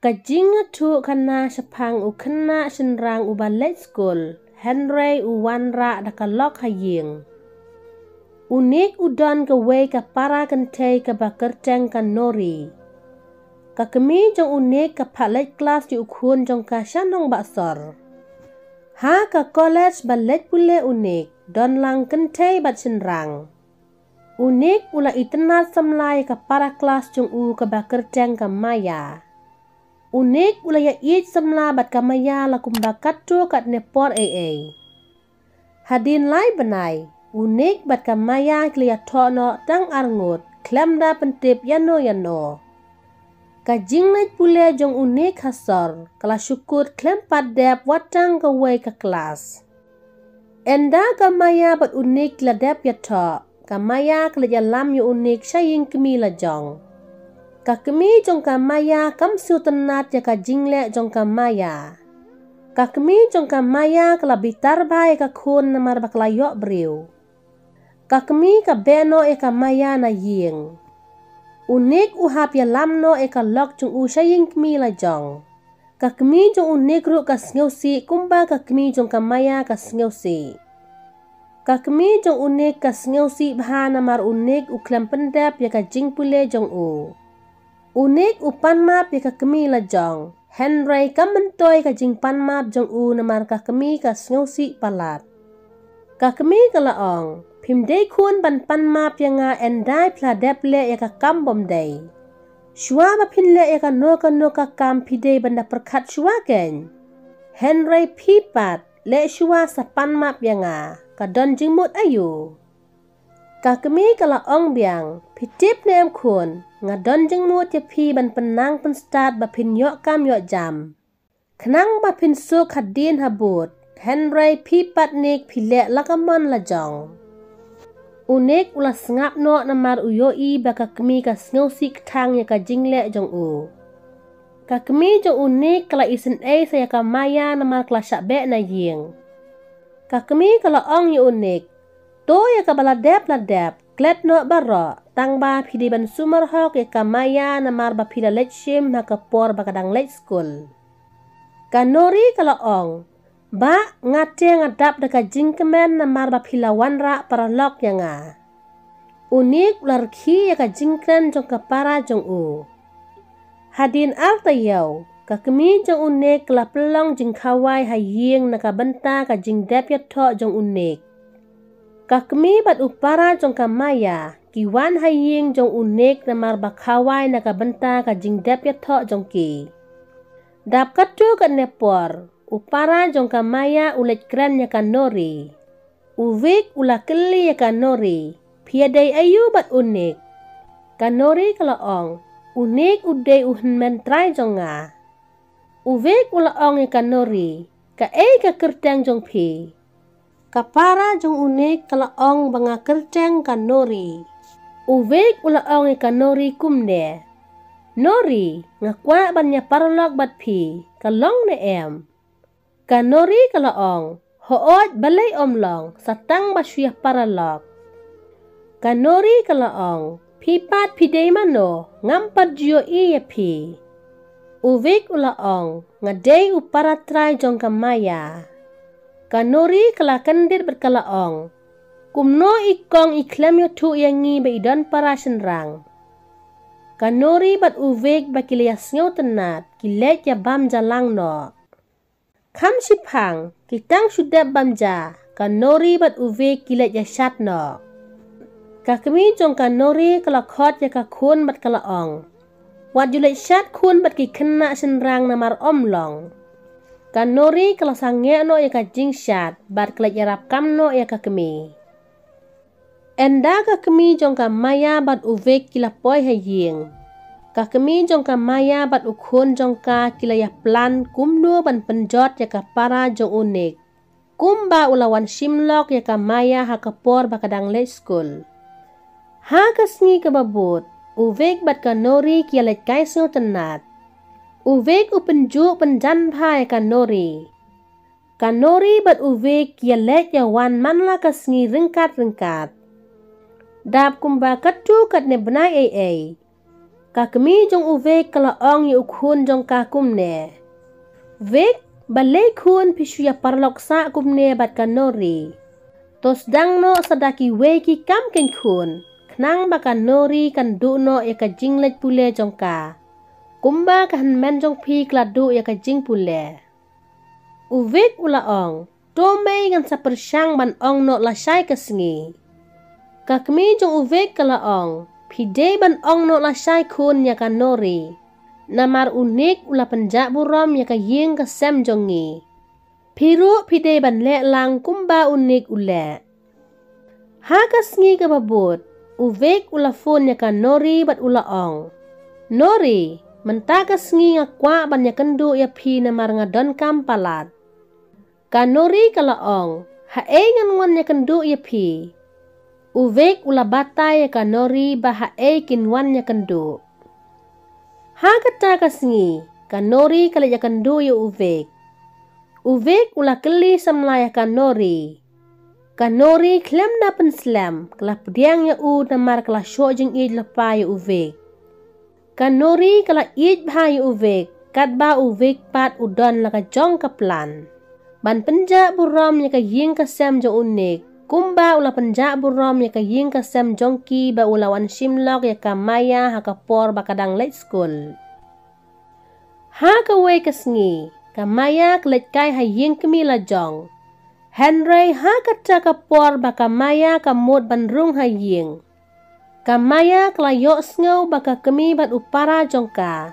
Kajing tu kana sepang u kena senrang u Leit Skul, Janai u Wan Rah dakalok Ïing. Unik udon gawe ka para kentei ka bakerteng ka nori. Ka kemi jong unik ka palet kelas di ukun jong ka syanong baksor. Ha ka college balet pule unik, don lang kentei bat senrang. Unik ula itenat semlai ka para kelas jong u ka bakerteng ka maya. Unik ula ya it semla bat ka maya lakum bakat tu kat nepor AA. Hadin lai benai, unik bat ka maya klia tono tang arngut, klemda pentip yano. Kajing lait pule jong unik hasor, kala syukur klempat dep watang gawe ka kelas. Enda ka maya bat unik kila dep ya to, ka maya kila jalam yu unik syaying kemi la jong. Ka kemi jong ka maya kam siu tenat ya ka jingle jong ka maya. Ka kemi jong ka maya kala bitar bai ka kun namar baklayok beriu. Ka kemi ka beno e ka maya na Ïing. Unik uhap ya lamno e ka lok jong u syaying kemi la jong. Ka kemi jong unik ru ka sngosi kumba ka kemi jong ka maya ka sngosi. Ka kemi jong unik ka sngosi bha namar unik u klem pendep ya ka jing pule jong u. Unik upan map ya ka kemi la jong. Janai ka mentoy ka jing pan map jong u namar ka kemi ka sngosi palat. Ka kemi ka laong. Pimdei kun ban pan map ya nga endai pladep le ya ka kam bom day. Shua ba pin le ya ka no ka kam pidei banda perkat shua ken. Janai pipat le shua sa pan map ya nga. Ka don jing mut ayu. Ka kemi ka laong biang. Pitip ne em kun. Nga don jeng mut ya pi ban penang pen start ba pin yok kam yok jam. Kenang ba pin suk hadin habut. Janai pi patnik pi lek lakamon la jong. Unik ula sengap no namar uyoi ba ka kemi ka sngosi ketang ya ka jingle jong u. Ka kemi jong unik kala isen saya ka maya namar kala syakbe na Ïing. Ka kemi kala ong yu unik. To ya ka baladep ladep. Klet no baro. Tang ba pidi ban sumar hok ya ka maya namar ba pida leit shim ha ka por ba kadang Leit Skul. Ka nori kala ong. Ba ngate ngadap da ka jingkemen namar ba pila Wan Rah para lok ya nga. Unik larki ya ka jingkren jong ka para jong u. Hadin alta yaw. Ka kemi jong unik kala pelong jing kawai ha Ïing na ka benta ka jing dep ya to jong unik. Ka kemi bat upara jong ka maya. Kiwan ha Ïing jong unik namar bakawai na ka benta ka jing dep ya to jong ki. Dap katu ka nepor. Upara jong ka maya ulet kren ya ka nori. Uvik ula keli ya ka nori. Piadai ayu bat unik. Ka nori kalaong. Unik udai uhen mentrai jong nga. Uvik ula ong ya ka nori. Ka ka kerteng jong pi. Kapara jong unik kalaong banga kerteng ka nori. Uvik ula ong ka nori kumne. Nori ngakwa banya parlok bat pi. Kalong ne em. Ka nori kalaong. Hoot balay omlong. Satang basyah paralok. Ka nori kalaong. Pipat pidei mano. Ngampad jio iya pi. Uvik ula ong. Ngadei upara try jong ka maya. Ka nori kala kandir berkalaong. Kumno ikong iklem yo tu yangi ba idon para senrang. Ka nori bat uvik ba kilias nyaw tenat. Kilet ya bam jalang no. Kam sipang. Kitang sudap bam ja. Ka nori bat uvik kilet ya syat no. Ka kemi jong ka nori kala khot ya ka kun bat kalaong. Wat julet syat kun bat ki kena senrang namar omlong. Ka nori kala sange no ya ka jing syat. Bat kilet ya rap kam no ya ka kemi. Enda ka kemi jong ka maya bat uvik kila poi ha Ïing. Ka kemi jong ka maya bat ukun jong ka kila ya plan kumno ban penjot ya ka para jong unik. Kumba ulawan simlok ya ka maya ha kapor ba kadang Leit Skul. Ha kasngi ka babut. Uvik bat ka nori kia leit kaisyo tenat. Uvik upenju penjan bha ya ka nori. Ka nori bat uvik kia leit ya wan manla kasngi ringkat. Dap kumba katu kat ne benai AA. ka kemi jong uvek kala ong yu khun jong ka kumne. Vek balay khun pishu ya parlok sa kumne bat kanori. Tos dang no sadaki weki kam ken khun. Knang baka nori kan du no ya ka jinglet pule jong ka. Kumba kan men jong pi kladu ya ka jing pule. Uvek ula ong. Tomei kan sa persyang ban ong no lasai kesengi. Ka kemi jong uvek kala ong. Pide ban ong no lasai khun ya ka nori. Namar unik ula penjak buram ya ka Ïing ka sem jongi. Piru pide ban le lang kumba unik ule. Ha kesengi ka babut. Uvek ula phone ya ka nori bat ula ong. Nori, menta kesengi ngakwa ban ya kendu ya pi namar ngadon kam palat. Ka nori kala ong, hae ngan ya kendu ya pi. Uvek ula batai ya ka nori ba hae kinwan ya kendu. Ha kata kesengi, ka nori kala ya kendu ya uvek. Uvek ula keli samla ya ka nori. Ka nori klem na penslam, kala pediang ya u namar kala syok jeng ij lepa ya uvek. Ka nori kala ij bah ya uvek, kat ba uvek pat udon laka jong ka plan. Ban penjak buram ya ka Ïing ka sem jong unik. Kumba ula penjak buram ya ka Ïing ka sem jong ki ba ula wan simlok ya ka maya ha ka por ba kadang Leit Skul. Ha ka wei kesengi. Ka maya klet kai ha Ïing kemi la jong. Henry ha kata ka por ba ka maya ka mod ban rung ha Ïing. Ka maya klayok sngau ba ka kemi bat upara jong ka.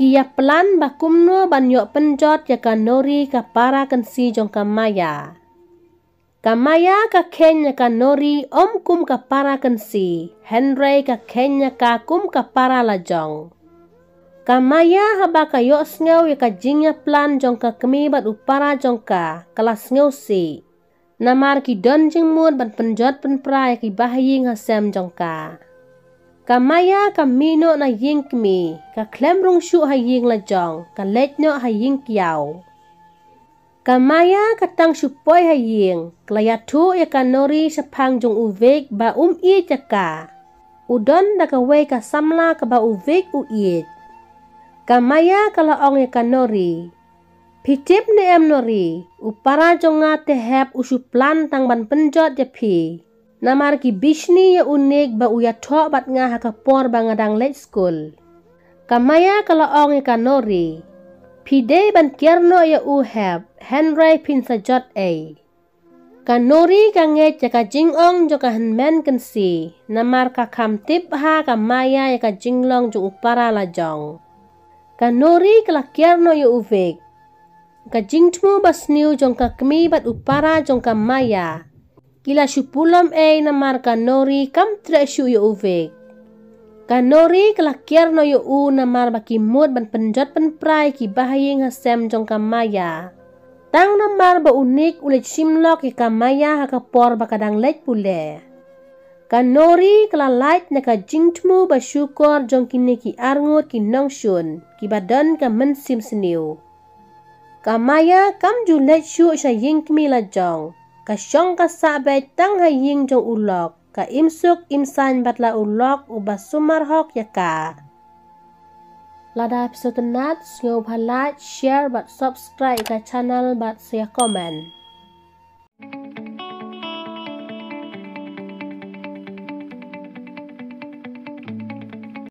Kia pelan bakumno ban yok penjot ya ka nori ka para kensi jong ka maya. Ka maya ka ken ya ka nori om kum ka para kensi. Henry ka ken ya ka kum ka para la jong. Ka maya haba ka yok sngau ya ka jing ya plan jong ka kemi bat upara jong ka kala sngau si. Namar ki don jing mud ban penjot penpra ya ki bahaying ha sem jong ka. Ka maya ka mino na Ïing kemi, ka klem rung syuk ha Ïing la jong, ka leit no ha Ïing kiau. Ka maya ka tang syupoy ha Ïing, klaya tu ya ka nori sepang jong uvek ba i ja ka. Udon da ka wei ka samla ka ba uvek i. Ka maya ka laong ya ka nori. Pitip ne em nori, upara jong nga tehep usu plan tang ban penjot ya pi. Namar ki bisni ya unik ba uya tok bat nga ha ka por ba ngadang Leit Skul. Ka maya ka laong ya ka nori. Pide ban kierno ya uhep, Henry pin sa jot ay. Ka nori ka nget ya ka jingong jo ka henmen kensi. Namar ka kam tip ha ka maya ya ka jinglong jo upara la jong. Ka nori ka la kierno ya uvek. Ka jingtmu basniu jong ka kemi bat upara jong ka maya. Kila syupulam namar ka nori kam tre syu ya uvek. Ka nori kala kierno ya u namar baki mud ban penjot penprai ki bahaying ha sem jong ka maya. Tang namar ba unik ulit simlok ya ka maya ha ka por ba kadang leit pule. Ka nori kala lait na ka jingtmu ba syukor jong kini ki arngut ki nongsyun ki badan ka mensim seniu. Ka maya kam ju leit syu sa Ïing kemi la jong. Ka syong ka sabay tang ha Ïing jong ulok. Ka imsuk imsan batla ulok uba sumar hok ya ka. Lada episode tenat, ngau like, share, bat subscribe ka channel bat saya komen.